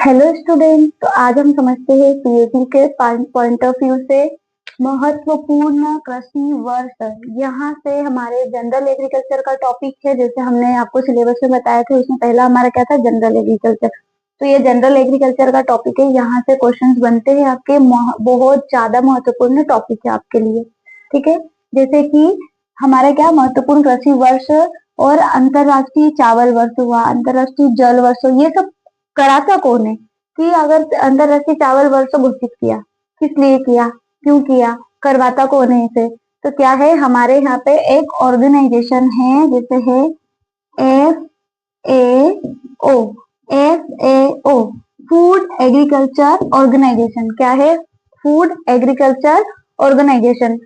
Hello student. तो आज हम समझते हैं पीएचडी के पॉइंट ऑफ व्यू से महत्वपूर्ण कृषि वर्ष। यहाँ से हमारे जनरल एग्रीकल्चर का टॉपिक है, जैसे हमने आपको सिलेबस में बताया था। उसमें पहला हमारा क्या था, जनरल एग्रीकल्चर। तो ये जनरल एग्रीकल्चर का टॉपिक है। यहाँ से क्वेश्चंस बनते हैं आपके, बहुत ज्यादा महत्वपूर्ण टॉपिक है आपके लिए। ठीक है, जैसे कि हमारा क्या महत्वपूर्ण कृषि वर्ष और अंतरराष्ट्रीय चावल वर्ष हुआ, अंतरराष्ट्रीय जल वर्ष, ये सब कराता कौन है कि अगर अंतरराष्ट्रीय चावल वर्ष घोषित किया, किस लिए किया, क्यों किया, करवाता कौन है इसे? तो क्या है, हमारे यहाँ पे एक ऑर्गेनाइजेशन है जैसे है FAO। FAO food agriculture organisation. क्या है? Food agriculture organisation.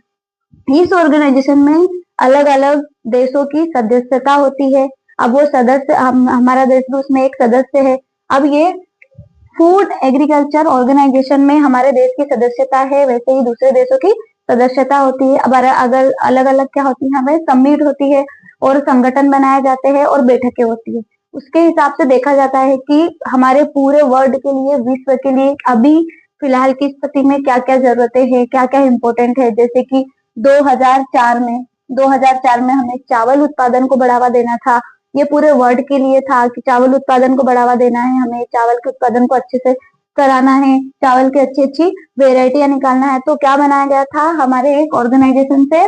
इस ऑर्गेनाइजेशन में अलग अलग देशों की सदस्यता होती है। अब वो सदस्य हमारा देश भी उसमें एक सदस्य है। अब ये फूड एग्रीकल्चर ऑर्गेनाइजेशन में हमारे देश की सदस्यता है, वैसे ही दूसरे देशों की सदस्यता होती है। अब अगर अलग अलग क्या होती है, हमें समिट होती है और संगठन बनाए जाते हैं और बैठकें होती है। उसके हिसाब से देखा जाता है कि हमारे पूरे वर्ल्ड के लिए, विश्व के लिए अभी फिलहाल की स्थिति में क्या क्या जरूरतें हैं, क्या क्या इम्पोर्टेंट है। जैसे कि 2004 में हमें चावल उत्पादन को बढ़ावा देना था। ये पूरे वर्ल्ड के लिए था कि चावल उत्पादन को बढ़ावा देना है, हमें चावल के उत्पादन को अच्छे से कराना है, चावल की अच्छी अच्छी वेराइटियां निकालना है। तो क्या बनाया गया था हमारे एक ऑर्गेनाइजेशन से,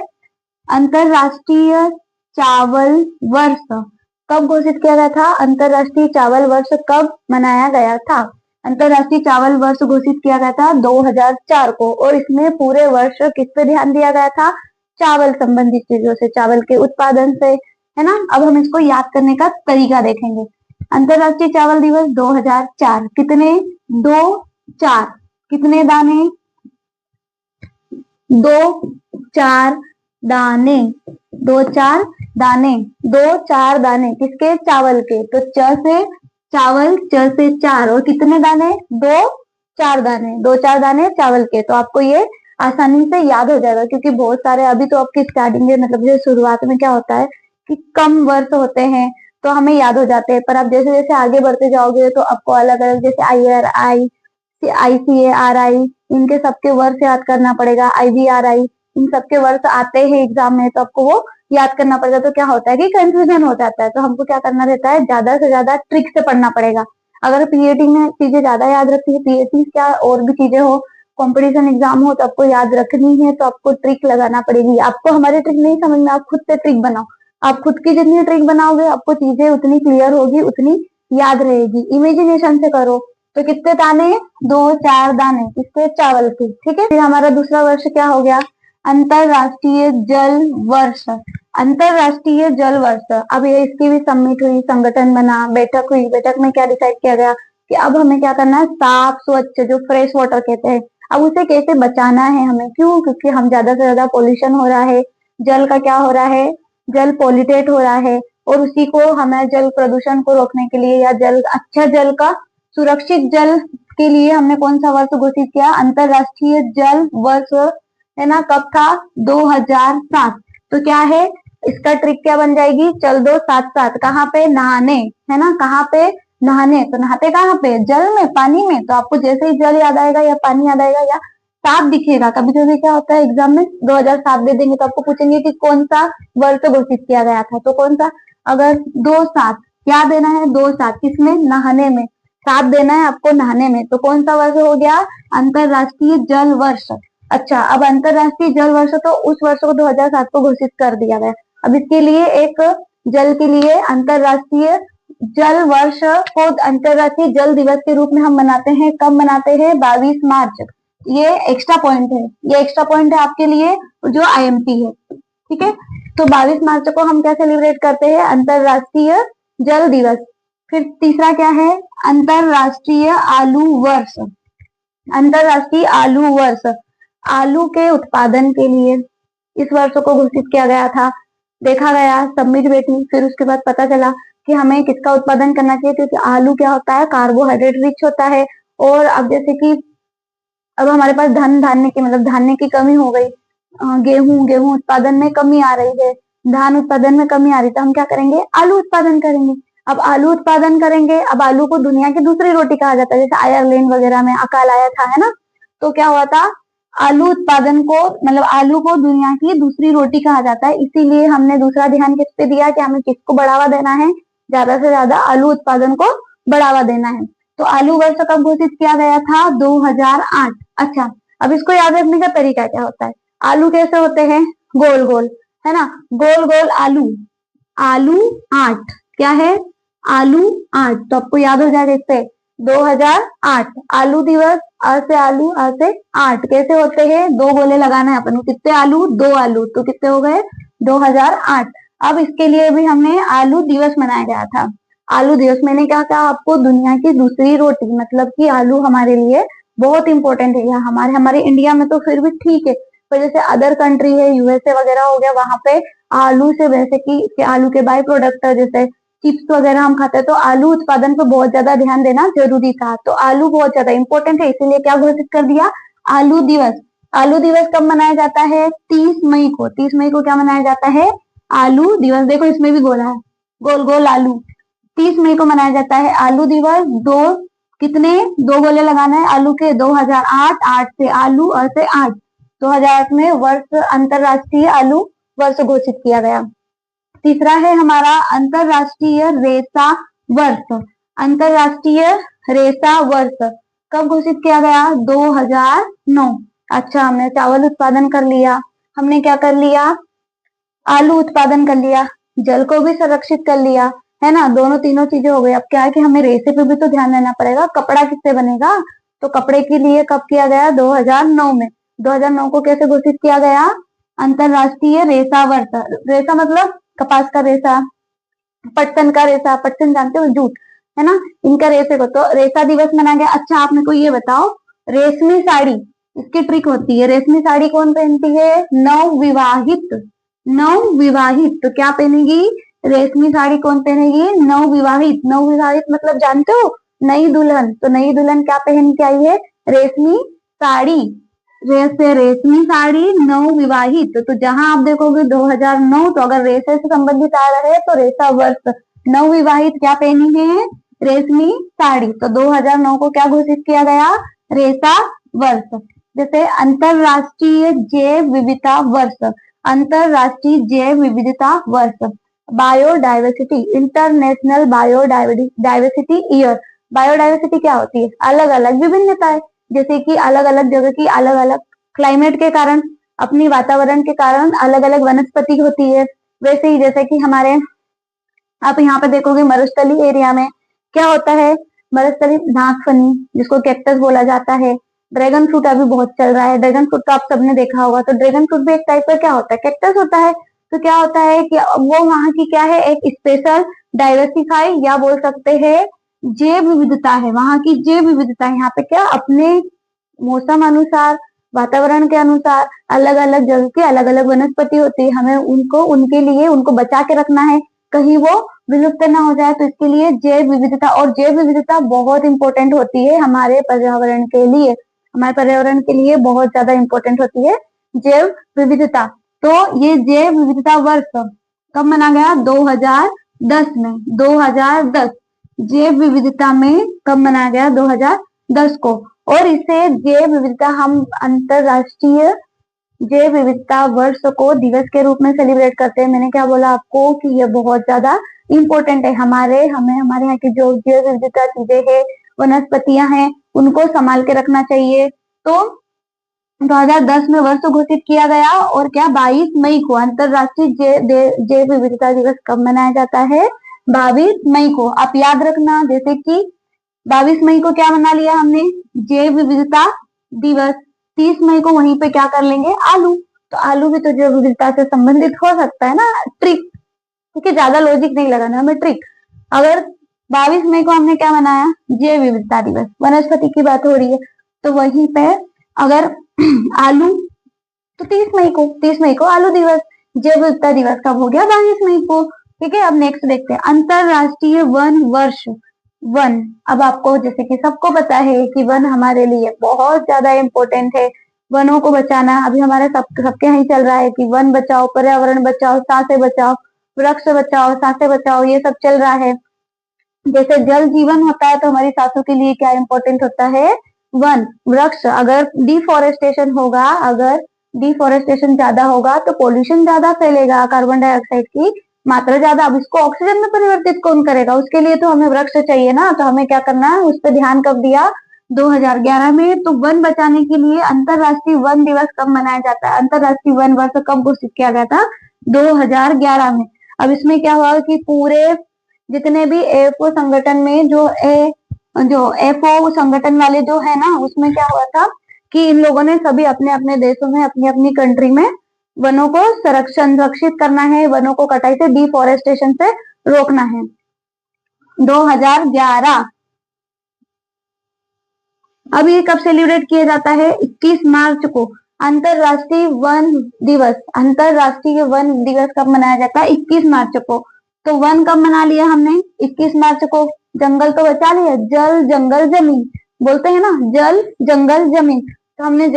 अंतरराष्ट्रीय चावल वर्ष। कब घोषित किया गया था? अंतरराष्ट्रीय चावल वर्ष कब मनाया गया था? अंतरराष्ट्रीय चावल वर्ष घोषित किया गया था 2004 को। और इसमें पूरे वर्ष किस पे ध्यान दिया गया था? चावल संबंधित चीजों से, चावल के उत्पादन से, है ना। अब हम इसको याद करने का तरीका देखेंगे। अंतरराष्ट्रीय चावल दिवस 2004, कितने? 2 4, कितने दाने? 2 4 दाने, 2 4 दाने, 2 4 दाने किसके? चावल के। तो च से चावल, च से चार, और कितने दाने? 2 4 दाने, 2 4 दाने चावल के। तो आपको ये आसानी से याद हो जाएगा, क्योंकि बहुत सारे अभी तो आपकी स्टार्टिंग है, मतलब जैसे शुरुआत में क्या होता है कि कम वर्ष होते हैं तो हमें याद हो जाते हैं, पर आप जैसे जैसे आगे बढ़ते जाओगे तो आपको अलग अलग, जैसे IRI, ICARI, इनके सबके वर्ष याद करना पड़ेगा। IBRI, इन सबके वर्ष आते हैं एग्जाम में, तो आपको वो याद करना पड़ेगा। तो क्या होता है कि कंफ्यूजन हो जाता है, तो हमको क्या करना रहता है, ज्यादा से ज्यादा ट्रिक से पढ़ना पड़ेगा। अगर पीएटी में चीजें ज्यादा याद रखती है, पीएटी क्या और भी चीजें हो, कंपटीशन एग्जाम हो, तो आपको याद रखनी है, तो आपको ट्रिक लगाना पड़ेगी। आपको हमारी ट्रिक नहीं समझ में, आप खुद से ट्रिक बनाओ। आप खुद की जितनी ट्रिक बनाओगे आपको चीजें उतनी क्लियर होगी, उतनी याद रहेगी। इमेजिनेशन से करो। तो कितने दाने? 2 4 दाने किसके? चावल के। ठीक है, फिर हमारा दूसरा वर्ष क्या हो गया? अंतरराष्ट्रीय जल वर्ष। अंतरराष्ट्रीय जल वर्ष, अब ये इसकी भी सबमिट हुई, संगठन बना, बैठक हुई। बैठक में क्या डिसाइड किया गया कि अब हमें क्या करना है, साफ स्वच्छ जो फ्रेश वाटर कहते हैं, अब उसे कैसे बचाना है हमें। क्यों? क्योंकि हम ज्यादा से ज्यादा पोल्यूशन हो रहा है, जल का क्या हो रहा है, जल पॉल्यूटेट हो रहा है। और उसी को हमें जल प्रदूषण को रोकने के लिए, या जल, अच्छा जल का, सुरक्षित जल के लिए हमने कौन सा वर्ष घोषित किया? अंतरराष्ट्रीय जल वर्ष, है ना। कब था? 2007। तो क्या है इसका ट्रिक, क्या बन जाएगी? चल दो साथ साथ, कहाँ पे? नहाने, है ना। कहाँ पे? नहाने। तो नहाते कहाँ पे? जल में, पानी में। तो आपको जैसे ही जल याद आएगा या पानी याद आएगा या सात दिखेगा, कभी कभी क्या होता है एग्जाम में 2007 दे देंगे तो आपको पूछेंगे कि कौन सा वर्ष घोषित किया गया था, तो कौन सा? अगर 2 7, क्या देना है? 2 7 किसमें? नहाने में। साथ देना है आपको नहाने में, तो कौन सा वर्ष हो गया? अंतरराष्ट्रीय जल वर्ष। अच्छा, अब अंतरराष्ट्रीय जल वर्ष, तो उस वर्ष को 2007 को घोषित कर दिया गया। अब इसके लिए एक, जल के लिए अंतरराष्ट्रीय जल वर्ष को अंतरराष्ट्रीय जल दिवस के रूप में हम मनाते हैं। कब मनाते हैं? 22 मार्च। ये एक्स्ट्रा पॉइंट है, ये एक्स्ट्रा पॉइंट है आपके लिए जो IMP है। ठीक है, तो 22 मार्च को हम क्या सेलिब्रेट करते हैं? अंतरराष्ट्रीय जल दिवस। फिर तीसरा क्या है? अंतरराष्ट्रीय आलू वर्ष। अंतरराष्ट्रीय आलू वर्ष, आलू के उत्पादन के लिए इस वर्ष को घोषित किया गया था। देखा गया, सबमिट बैठी, फिर उसके बाद पता चला कि हमें किसका उत्पादन करना चाहिए, क्योंकि आलू क्या होता है? कार्बोहाइड्रेट रिच होता है। और अब जैसे कि अब हमारे पास धान्य की, मतलब धान्य की कमी हो गई, गेहूं उत्पादन में कमी आ रही है, धान उत्पादन में कमी आ रही है, तो हम क्या करेंगे? आलू उत्पादन करेंगे। अब आलू उत्पादन करेंगे। अब आलू को दुनिया की दूसरी रोटी कहा जाता है, जैसे आयरलैंड वगैरह में अकाल आया था, है ना। तो क्या हुआ था, आलू उत्पादन को, मतलब आलू को दुनिया की दूसरी रोटी कहा जाता है। इसीलिए हमने दूसरा ध्यान किस पे दिया कि हमें किसको बढ़ावा देना है, ज्यादा से ज्यादा आलू उत्पादन को बढ़ावा देना है। तो आलू वर्ष कब घोषित किया गया था, 2008। अच्छा, अब इसको याद रखने का तरीका क्या होता है, आलू कैसे होते हैं, गोल गोल, है ना, गोल गोल आलू। आलू 8 क्या है, आलू 8, तो आपको याद हो जाएगा इससे 2008 आलू दिवस। आ से आलू, आ से 8 कैसे होते हैं, दो गोले लगाना है अपन को, कितने आलू, 2 आलू, तो कितने हो गए 2008। अब इसके लिए भी हमने आलू दिवस मनाया गया था। आलू दिवस, मैंने क्या कहा आपको, दुनिया की दूसरी रोटी, मतलब कि आलू हमारे लिए बहुत इंपॉर्टेंट है। यहाँ हमारे हमारे इंडिया में तो फिर भी ठीक है, पर जैसे अदर कंट्री है, यूएसए वगैरह हो गया, वहां पे आलू से, वैसे कि आलू के बाई प्रोडक्ट जैसे चिप्स वगैरह हम खाते हैं, तो आलू उत्पादन पर बहुत ज्यादा ध्यान देना जरूरी था। तो आलू बहुत ज्यादा इंपॉर्टेंट है, इसीलिए क्या घोषित कर दिया, आलू दिवस। आलू दिवस कब मनाया जाता है, 30 मई को। 30 मई को क्या मनाया जाता है, आलू दिवस। देखो इसमें भी गोला है, गोल गोल आलू। 30 मई को मनाया जाता है आलू दिवस। दो, कितने, दो गोले लगाना है आलू के, 2008, 8 से आलू, और से 8, 2008 में वर्ष, अंतरराष्ट्रीय आलू वर्ष घोषित किया गया। तीसरा है हमारा अंतरराष्ट्रीय रेशा वर्ष। अंतरराष्ट्रीय रेशा वर्ष कब घोषित किया गया, 2009। अच्छा, हमने चावल उत्पादन कर लिया, हमने क्या कर लिया, आलू उत्पादन कर लिया, जल को भी संरक्षित कर लिया, है ना, दोनों तीनों चीजें हो गई। अब क्या है कि हमें रेशे पे भी तो ध्यान देना पड़ेगा, कपड़ा किससे बनेगा, तो कपड़े के लिए कब किया गया, 2009 में। 2009 को कैसे घोषित किया गया, अंतरराष्ट्रीय रेशा वर्ष। रेशा मतलब कपास का रेशा, पटसन का रेशा, पटसन जानते हो, जूट, है ना, इनका रेशे को तो रेशा दिवस मनाया गया। अच्छा, आप मेरे को ये बताओ, रेशमी साड़ी, इसकी ट्रिक होती है, रेशमी साड़ी कौन पहनती है, नवविवाहित। नवविवाहित, तो क्या पहनेगी, रेशमी साड़ी कौन पहनेगी, नवविवाहित। नवविवाहित मतलब जानते हो, नई दुल्हन। तो नई दुल्हन क्या पहन के आई है, रेशमी साड़ी। रेशमी साड़ी, नवविवाहित। तो जहां आप देखोगे 2009, तो अगर रेशे से संबंधित आ रहा है तो रेशा वर्ष। नवविवाहित क्या पहनी है, रेशमी साड़ी। तो 2009 को क्या घोषित किया गया, रेशा वर्ष। जैसे अंतरराष्ट्रीय जैव विविधता वर्ष, अंतरराष्ट्रीय जैव विविधता वर्ष। Biodiversity, international biodiversity year. Biodiversity क्या होती है, अलग अलग विभिन्नताएं, जैसे कि अलग अलग जगह की अलग अलग क्लाइमेट के कारण, अपनी वातावरण के कारण अलग अलग वनस्पति होती है। वैसे ही जैसे कि हमारे, आप यहाँ पे देखोगे मरुस्थली एरिया में क्या होता है, मरुस्थली नागफनी, जिसको कैक्टस बोला जाता है। ड्रैगन फ्रूट अभी बहुत चल रहा है, ड्रैगन फ्रूट तो आप सबने देखा होगा। तो ड्रैगन फ्रूट भी एक टाइप का क्या होता है, कैक्टस होता है। तो क्या होता है कि वो वहां की क्या है, एक स्पेशल डाइवर्सिफाई, या बोल सकते हैं जैव विविधता है, वहां की जैव विविधता है। यहाँ पे क्या, अपने मौसम अनुसार, वातावरण के अनुसार अलग अलग जगह की अलग अलग वनस्पति होती है। हमें उनको, उनके लिए उनको बचा के रखना है, कहीं वो विलुप्त ना हो जाए। तो इसके लिए जैव विविधता, और जैव विविधता बहुत इंपॉर्टेंट होती है हमारे पर्यावरण के लिए, हमारे पर्यावरण के लिए बहुत ज्यादा इंपॉर्टेंट होती है जैव विविधता। तो ये जैव विविधता वर्ष कब मना गया, 2010 में। 2010 जैव विविधता में कब मनाया गया, 2010 को। और इसे जैव विविधता, हम अंतरराष्ट्रीय जैव विविधता वर्ष को दिवस के रूप में सेलिब्रेट करते हैं। मैंने क्या बोला आपको कि ये बहुत ज्यादा इंपॉर्टेंट है, हमें हमारे यहाँ की जो जैव विविधता चीजें हैं, वनस्पतियां हैं, उनको संभाल के रखना चाहिए। तो 2010 में वर्ष घोषित किया गया। और क्या, 22 मई को अंतरराष्ट्रीय जैव विविधता दिवस कब मनाया जाता है, 22 मई को। आप याद रखना, जैसे कि 22 मई को क्या मना लिया हमने, जैव विविधता दिवस। 30 मई को वहीं पे क्या कर लेंगे, आलू। तो आलू भी तो जैव विविधता से संबंधित हो सकता है ना, ट्रिक, क्योंकि ज्यादा लॉजिक नहीं लगाना हमें, ट्रिक। अगर 22 मई को हमने क्या मनाया, जैव विविधता दिवस, वनस्पति की बात हो रही है, तो वहीं पे अगर आलू, तो 30 मई को आलू दिवस। जैव विविधता दिवस कब हो गया, 22 मई को। ठीक है, अब नेक्स्ट देखते हैं, अंतरराष्ट्रीय वन वर्ष। वन, अब आपको जैसे कि सबको पता है कि वन हमारे लिए बहुत ज्यादा इंपॉर्टेंट है, वनों को बचाना। अभी हमारे सबके यहाँ चल रहा है कि वन बचाओ, पर्यावरण बचाओ, सांसें बचाओ, वृक्ष बचाओ, सांसें बचाओ, ये सब चल रहा है। जैसे जल जीवन होता है तो हमारी सांसों के लिए क्या इंपॉर्टेंट होता है, वन, वृक्ष। अगर डिफोरेस्टेशन होगा, अगर डिफोरेस्टेशन ज्यादा होगा तो पोल्यूशन ज्यादा फैलेगा, कार्बन डाइऑक्साइड की मात्रा ज्यादा। अब इसको ऑक्सीजन में परिवर्तित कौन करेगा, उसके लिए तो हमें वृक्ष चाहिए ना। तो हमें क्या करना है, उस पर ध्यान कब दिया, 2011 में। तो वन बचाने के लिए अंतरराष्ट्रीय वन दिवस कब मनाया जाता है, अंतरराष्ट्रीय वन वर्ष कब घोषित किया गया था, 2011 में। अब इसमें क्या हुआ कि पूरे जितने भी एफओ संगठन में जो एफओ संगठन वाले जो है ना, उसमें क्या हुआ था कि इन लोगों ने सभी अपने अपने देशों में, अपनी अपनी कंट्री में वनों को संरक्षित करना है, वनों को कटाई से, डिफोरेस्टेशन से रोकना है। 2011। अब ये कब सेलिब्रेट किया जाता है, 21 मार्च को अंतरराष्ट्रीय वन दिवस। अंतरराष्ट्रीय वन दिवस कब मनाया जाता है, 21 मार्च को। तो वन कब मना लिया हमने, 21 मार्च को। जंगल तो बचा लिया, जल जंगल जमीन बोलते हैं ना, जल जंगल जमीन। तो हमने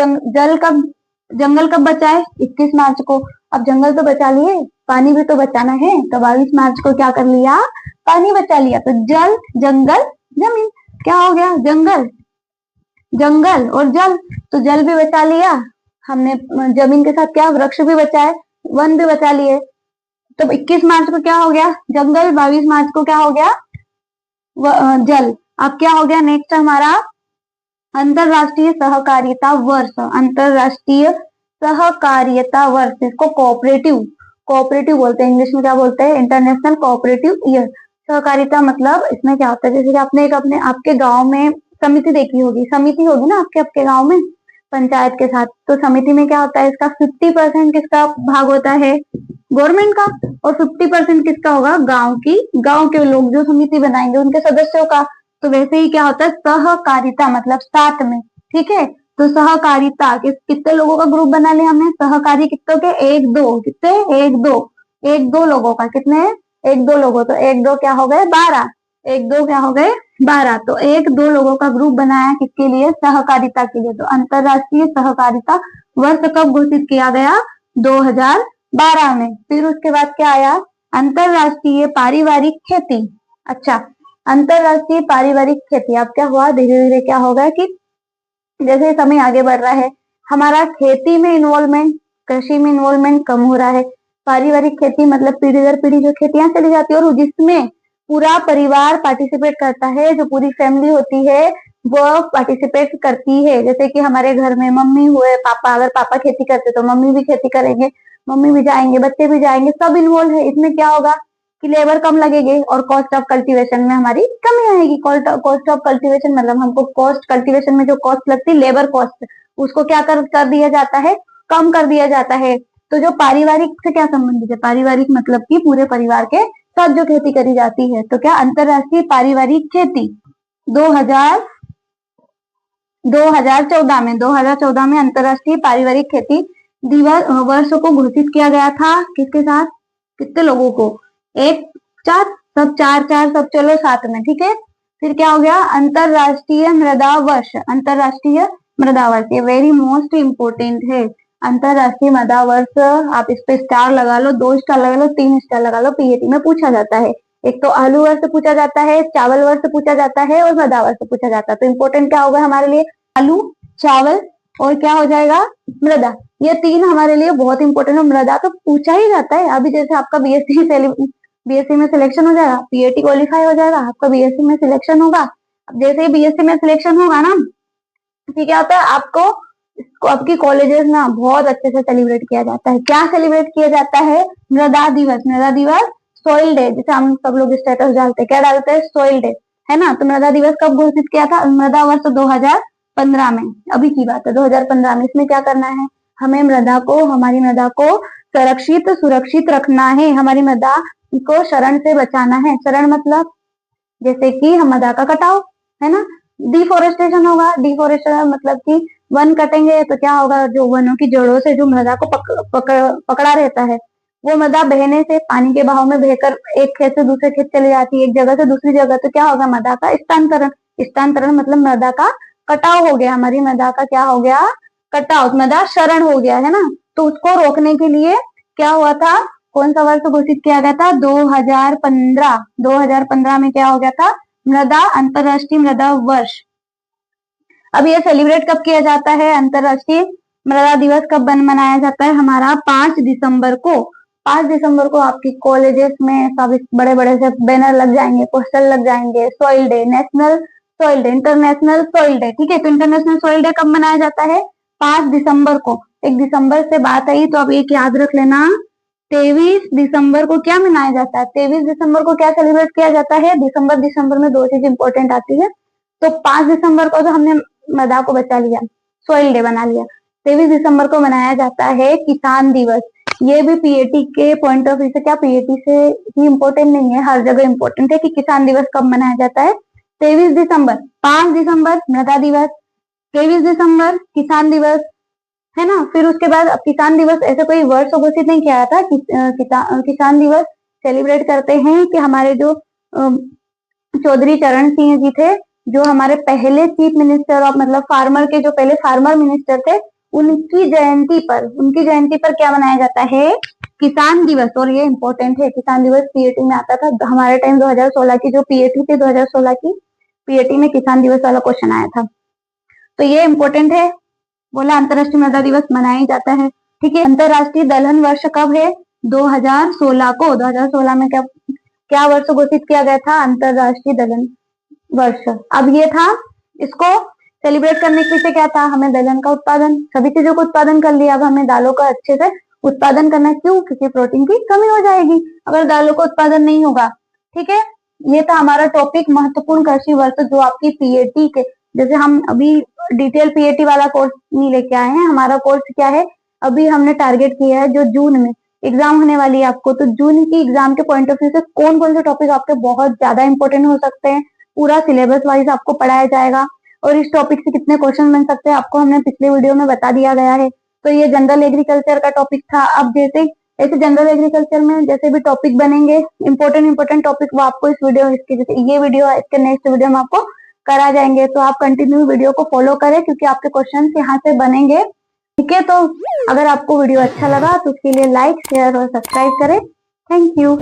जंगल कब बचाए, 21 मार्च को। अब जंगल तो बचा लिए, पानी भी तो बचाना है, तो 22 मार्च को क्या कर लिया, पानी बचा लिया। तो जल जंगल जमीन, क्या हो गया, जंगल जंगल और जल, तो जल भी बचा लिया हमने, जमीन के साथ क्या वृक्ष भी बचाए, वन भी बचा लिए। तो 21 मार्च को क्या हो गया, जंगल, 22 मार्च को क्या हो गया, जल। अब क्या हो गया नेक्स्ट हमारा, अंतरराष्ट्रीय सहकारिता वर्ष। अंतरराष्ट्रीय सहकारिता वर्ष, इसको कोऑपरेटिव बोलते हैं, इंग्लिश में क्या बोलते हैं, इंटरनेशनल कोऑपरेटिव ईयर। सहकारिता मतलब इसमें क्या होता है, जैसे कि आपने एक अपने आपके गांव में समिति देखी होगी, समिति होगी ना आपके गांव में पंचायत के साथ। तो समिति में क्या होता है, इसका 50% किसका भाग होता है, गवर्नमेंट का, और 50% किसका होगा, गांव के लोग जो समिति बनाएंगे उनके सदस्यों का। तो वैसे ही क्या होता है, सहकारिता मतलब साथ में, ठीक है। तो सहकारिता कितने लोगों का ग्रुप बना लिया हमने, सहकारी कितनों के, एक दो, कितने, एक दो लोगों का, कितने, एक दो लोगों। तो एक दो क्या हो गए, 12, एक दो क्या हो गए, 12। तो एक दो लोगों का ग्रुप बनाया किसके लिए, सहकारिता के लिए। तो अंतरराष्ट्रीय सहकारिता वर्ष कब घोषित किया गया, 2012 में। फिर उसके बाद क्या आया, अंतरराष्ट्रीय पारिवारिक खेती। अच्छा, अंतरराष्ट्रीय पारिवारिक खेती। अब क्या हुआ, धीरे धीरे क्या होगा कि जैसे समय आगे बढ़ रहा है, हमारा खेती में इन्वॉल्वमेंट, कृषि में इन्वॉल्वमेंट कम हो रहा है। पारिवारिक खेती मतलब पीढ़ी दर पीढ़ी जो खेतियां चली जाती है और जिसमें पूरा परिवार पार्टिसिपेट करता है, जो पूरी फैमिली होती है वो पार्टिसिपेट करती है। जैसे कि हमारे घर में मम्मी हुए, पापा, अगर पापा खेती करते तो मम्मी भी खेती करेंगे, मम्मी भी जाएंगे, बच्चे भी जाएंगे, सब इन्वॉल्व है। इसमें क्या होगा कि लेबर कम लगेगी और कॉस्ट ऑफ कल्टीवेशन में हमारी कमी आएगी। कॉस्ट ऑफ कल्टीवेशन मतलब हमको कॉस्ट, कल्टीवेशन में जो कॉस्ट लगती है, लेबर कॉस्ट, उसको क्या कर दिया जाता है, कम कर दिया जाता है। तो जो पारिवारिक से क्या संबंधित है, पारिवारिक मतलब कि पूरे परिवार के साथ जो खेती करी जाती है। तो क्या अंतरराष्ट्रीय पारिवारिक खेती 2014 में अंतरराष्ट्रीय पारिवारिक खेती दिवस वर्ष को घोषित किया गया था। किसके साथ, कितने लोगों को, एक, चार, सब चार सब चलो साथ में, ठीक है। फिर क्या हो गया, अंतरराष्ट्रीय मृदा वर्ष। अंतरराष्ट्रीय मृदा वर्ष ये वेरी मोस्ट इंपोर्टेंट है। अंतरराष्ट्रीय मृदा वर्ष, आप इस पे स्टार लगा लो, 2 स्टार लगा लो, 3 स्टार लगा लो, पीएटी में पूछा जाता है। एक तो आलू वर्ष पूछा जाता है, चावल वर्ष पूछा जाता है और मृदा वर्ष पूछा जाता है। तो इम्पोर्टेंट क्या होगा हमारे लिए, आलू, चावल और क्या हो जाएगा, मृदा। ये 3 हमारे लिए बहुत इंपॉर्टेंट है। मृदा तो पूछा ही जाता है। अभी जैसे आपका बीएससी में सिलेक्शन हो जाएगा, पीएटी क्वालिफाई हो जाएगा, आपका बीएससी में सिलेक्शन होगा। अब जैसे ही बीएससी में सिलेक्शन होगा ना, ठीक है, होता है आपको आपकी कॉलेजेस ना बहुत अच्छे से सेलिब्रेट किया जाता है। क्या सेलिब्रेट किया जाता है, मृदा दिवस। मृदा दिवस, सॉइल डे, जैसे हम सब लोग स्टेटस डालते हैं, क्या डालते हैं, सॉइल डे, है ना। तो मृदा दिवस कब घोषित किया था, मृदा वर्ष 2015 में, अभी की बात है 2015 में। इसमें क्या करना है, हमें मृदा को, हमारी मृदा को सुरक्षित रखना है, हमारी मृदा को शरण से बचाना है। शरण मतलब जैसे कि हम मृदा का कटाव, है ना, डिफोरेस्टेशन होगा। डिफोरेस्टेशन मतलब कि वन कटेंगे तो क्या होगा, जो वनों की जड़ों से जो मृदा को पकड़ा रहता है, वो मृदा बहने से, पानी के बहाव में बहकर एक खेत से दूसरे खेत चली जाती है, एक जगह से दूसरी जगह। तो क्या होगा, मृदा का स्थानांतरण। स्थानांतरण मतलब मृदा का कटाव हो गया, हमारी मृदा का क्या हो गया, कटाव, मृदा शरण हो गया, है ना। तो उसको रोकने के लिए क्या हुआ था, कौन सा वर्ष घोषित किया गया था? 2015। 2015 में क्या हो गया था? मृदा अंतरराष्ट्रीय मृदा वर्ष। अब ये सेलिब्रेट कब किया जाता है? अंतरराष्ट्रीय मृदा दिवस कब मनाया जाता है हमारा? 5 दिसंबर को। 5 दिसंबर को आपकी कॉलेजेस में सब बड़े बड़े से बैनर लग जाएंगे, पोस्टर लग जाएंगे। Soil day, national soil day, international soil day. ठीक है, तो इंटरनेशनल सॉइल डे कब मनाया जाता है? 5 दिसंबर को। 1 दिसंबर से बात आई तो अब एक याद रख लेना, 23 दिसंबर को क्या मनाया जाता है? 23 दिसंबर को क्या सेलिब्रेट किया जाता है? दिसंबर में 2 चीज इंपॉर्टेंट आती है। तो 5 दिसंबर को तो हमने मृदा को बचा लिया, सॉइल डे बना लिया। 23 दिसंबर को मनाया जाता है किसान दिवस। ये भी पीएटी के पॉइंट ऑफ व्यू से, क्या पीएटी से ही इम्पोर्टेंट नहीं है, हर जगह इम्पोर्टेंट है कि किसान दिवस कब मनाया जाता है? 23 दिसंबर। 5 दिसंबर मृदा दिवस, 23 दिसंबर किसान दिवस, है ना। फिर उसके बाद अब किसान दिवस ऐसे कोई वर्ष घोषित नहीं किया था। किसान दिवस सेलिब्रेट करते हैं कि हमारे जो चौधरी चरण सिंह जी थे, जो हमारे पहले चीफ मिनिस्टर ऑफ, मतलब फार्मर के जो पहले फार्मर मिनिस्टर थे, उनकी जयंती पर क्या मनाया जाता है? किसान दिवस। और ये इंपॉर्टेंट है, किसान दिवस पीएटी में आता था हमारे टाइम। 2016 की जो पीएटी थी, 2016 की पीएटी में किसान दिवस वाला क्वेश्चन आया था, तो ये इंपॉर्टेंट है। बोला अंतरराष्ट्रीय मृदा दिवस मनाया जाता है। ठीक है, अंतरराष्ट्रीय दलहन वर्ष कब है? 2016 को। 2016 में क्या वर्ष घोषित किया गया था? अंतरराष्ट्रीय दलहन वर्ष। अब ये था, इसको सेलिब्रेट करने के पीछे क्या था? हमें दलहन का उत्पादन, सभी चीजों को उत्पादन कर लिया, अब हमें दालों का अच्छे से उत्पादन करना है। क्यों? क्योंकि प्रोटीन की कमी हो जाएगी अगर दालों का उत्पादन नहीं होगा। ठीक है, ये था हमारा टॉपिक महत्वपूर्ण कृषि वर्ष, जो आपकी पीएटी के, जैसे हम अभी डिटेल पीएटी वाला कोर्स नहीं लेके आए हैं। हमारा कोर्स क्या है, अभी हमने टारगेट किया है जो जून में एग्जाम होने वाली है आपको, तो जून की एग्जाम के पॉइंट ऑफ व्यू से कौन कौन से टॉपिक आपके बहुत ज्यादा इंपॉर्टेंट हो सकते हैं, पूरा सिलेबस वाइज आपको पढ़ाया जाएगा। और इस टॉपिक से कितने क्वेश्चन बन सकते हैं आपको हमने पिछले वीडियो में बता दिया गया है। तो ये जनरल एग्रीकल्चर का टॉपिक था। अब जैसे ऐसे जनरल एग्रीकल्चर में जैसे भी टॉपिक बनेंगे इंपॉर्टेंट टॉपिक, वो आपको इस वीडियो, इसके जैसे ये वीडियो है, इसके नेक्स्ट वीडियो में आपको करा जाएंगे। तो आप कंटिन्यू वीडियो को फॉलो करें, क्योंकि आपके क्वेश्चन यहाँ से बनेंगे। ठीक है, तो अगर आपको वीडियो अच्छा लगा तो उसके लिए लाइक, शेयर और सब्सक्राइब करें। Thank you.